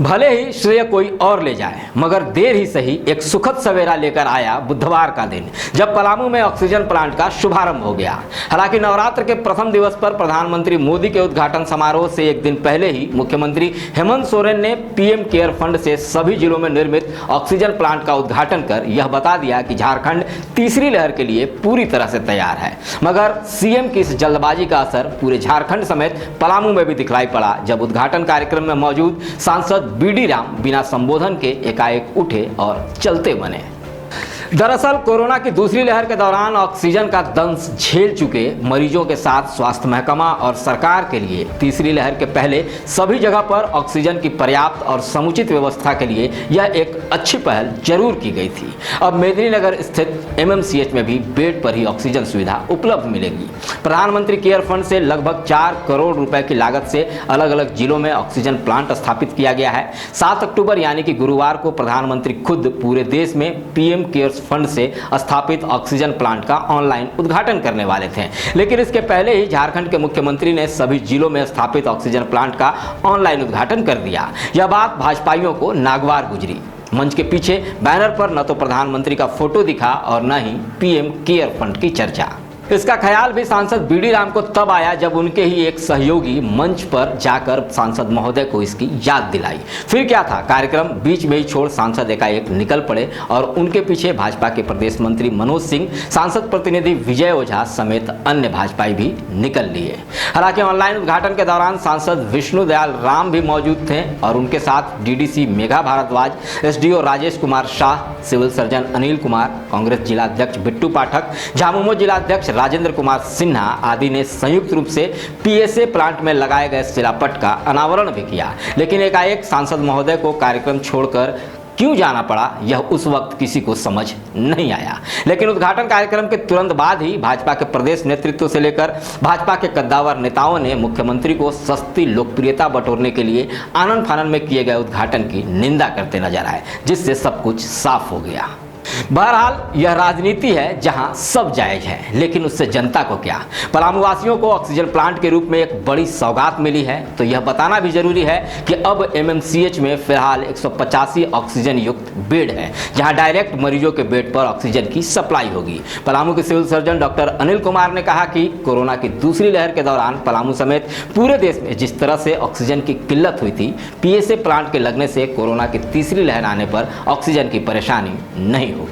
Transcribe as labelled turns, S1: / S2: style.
S1: भले ही श्रेय कोई और ले जाए, मगर देर ही सही एक सुखद सवेरा लेकर आया बुधवार का दिन, जब पलामू में ऑक्सीजन प्लांट का शुभारंभ हो गया। हालांकि नवरात्र के प्रथम दिवस पर प्रधानमंत्री मोदी के उद्घाटन समारोह से एक दिन पहले ही मुख्यमंत्री हेमंत सोरेन ने पीएम केयर फंड से सभी जिलों में निर्मित ऑक्सीजन प्लांट का उद्घाटन कर यह बता दिया कि झारखंड तीसरी लहर के लिए पूरी तरह से तैयार है। मगर सीएम की इस जल्दबाजी का असर पूरे झारखंड समेत पलामू में भी दिखलाई पड़ा, जब उद्घाटन कार्यक्रम में मौजूद सांसद बीडी राम बिना संबोधन के एकाएक उठे और चलते बने। दरअसल कोरोना की दूसरी लहर के दौरान ऑक्सीजन का दंश झेल चुके मरीजों के साथ स्वास्थ्य महकमा और सरकार के लिए तीसरी लहर के पहले सभी जगह पर ऑक्सीजन की पर्याप्त और समुचित व्यवस्था के लिए यह एक अच्छी पहल जरूर की गई थी। अब मेदिनीनगर स्थित एमएमसीएच में भी बेड पर ही ऑक्सीजन सुविधा उपलब्ध मिलेगी। प्रधानमंत्री केयर फंड से लगभग 4 करोड़ रुपए की लागत से अलग अलग जिलों में ऑक्सीजन प्लांट स्थापित किया गया है। 7 अक्टूबर यानी कि गुरुवार को प्रधानमंत्री खुद पूरे देश में पीएम केयर्स फंड से स्थापित ऑक्सीजन प्लांट का ऑनलाइन उद्घाटन करने वाले थे, लेकिन इसके पहले ही झारखंड के मुख्यमंत्री ने सभी जिलों में स्थापित ऑक्सीजन प्लांट का ऑनलाइन उद्घाटन कर दिया। यह बात भाजपाइयों को नागवार गुजरी। मंच के पीछे बैनर पर न तो प्रधानमंत्री का फोटो दिखा और न ही पीएम केयर फंड की चर्चा। इसका ख्याल भी सांसद बीडी राम को तब आया जब उनके ही एक सहयोगी मंच पर जाकर सांसद महोदय को इसकी याद दिलाई। फिर क्या था, कार्यक्रम बीच में ही छोड़ सांसद एकाएक निकल पड़े और उनके पीछे भाजपा के प्रदेश मंत्री मनोज सिंह, सांसद प्रतिनिधि विजय ओझा समेत अन्य भाजपाई भी निकल लिए। हालांकि ऑनलाइन उद्घाटन के दौरान सांसद विष्णु दयाल राम भी मौजूद थे और उनके साथ DDC Megha Bhardwaj, SDO Rajesh Kumar Shah, civil surgeon Anil Kumar, Congress जिला अध्यक्ष बिट्टू पाठक, झामुमो जिला अध्यक्ष राजेंद्र कुमार सिन्हा आदि ने संयुक्त रूप से पीएसए प्लांट में लगाए गए शिलापट का अनावरण भी किया। लेकिन एकाएक सांसद महोदय को कार्यक्रम छोड़कर क्यों जाना पड़ा, यह उस वक्त किसी को समझ नहीं आया। लेकिन उद्घाटन कार्यक्रम के तुरंत बाद ही भाजपा के प्रदेश नेतृत्व से लेकर भाजपा के कद्दावर नेताओं ने मुख्यमंत्री को सस्ती लोकप्रियता बटोरने के लिए आनन फानन में किए गए उद्घाटन की निंदा करते नजर आए, जिससे सब कुछ साफ हो गया। बहरहाल यह राजनीति है जहां सब जायज है, लेकिन उससे जनता को क्या। पलामू वासियों को ऑक्सीजन प्लांट के रूप में एक बड़ी सौगात मिली है, तो यह बताना भी जरूरी है कि अब एमएमसीएच में फिलहाल 185 ऑक्सीजन युक्त बेड है, जहां डायरेक्ट मरीजों के बेड पर ऑक्सीजन की सप्लाई होगी। पलामू के civil surgeon doctor Anil Kumar ने कहा कि कोरोना की दूसरी लहर के दौरान पलामू समेत पूरे देश में जिस तरह से ऑक्सीजन की किल्लत हुई थी, पीएसए प्लांट के लगने से कोरोना की तीसरी लहर आने पर ऑक्सीजन की परेशानी नहीं होगी।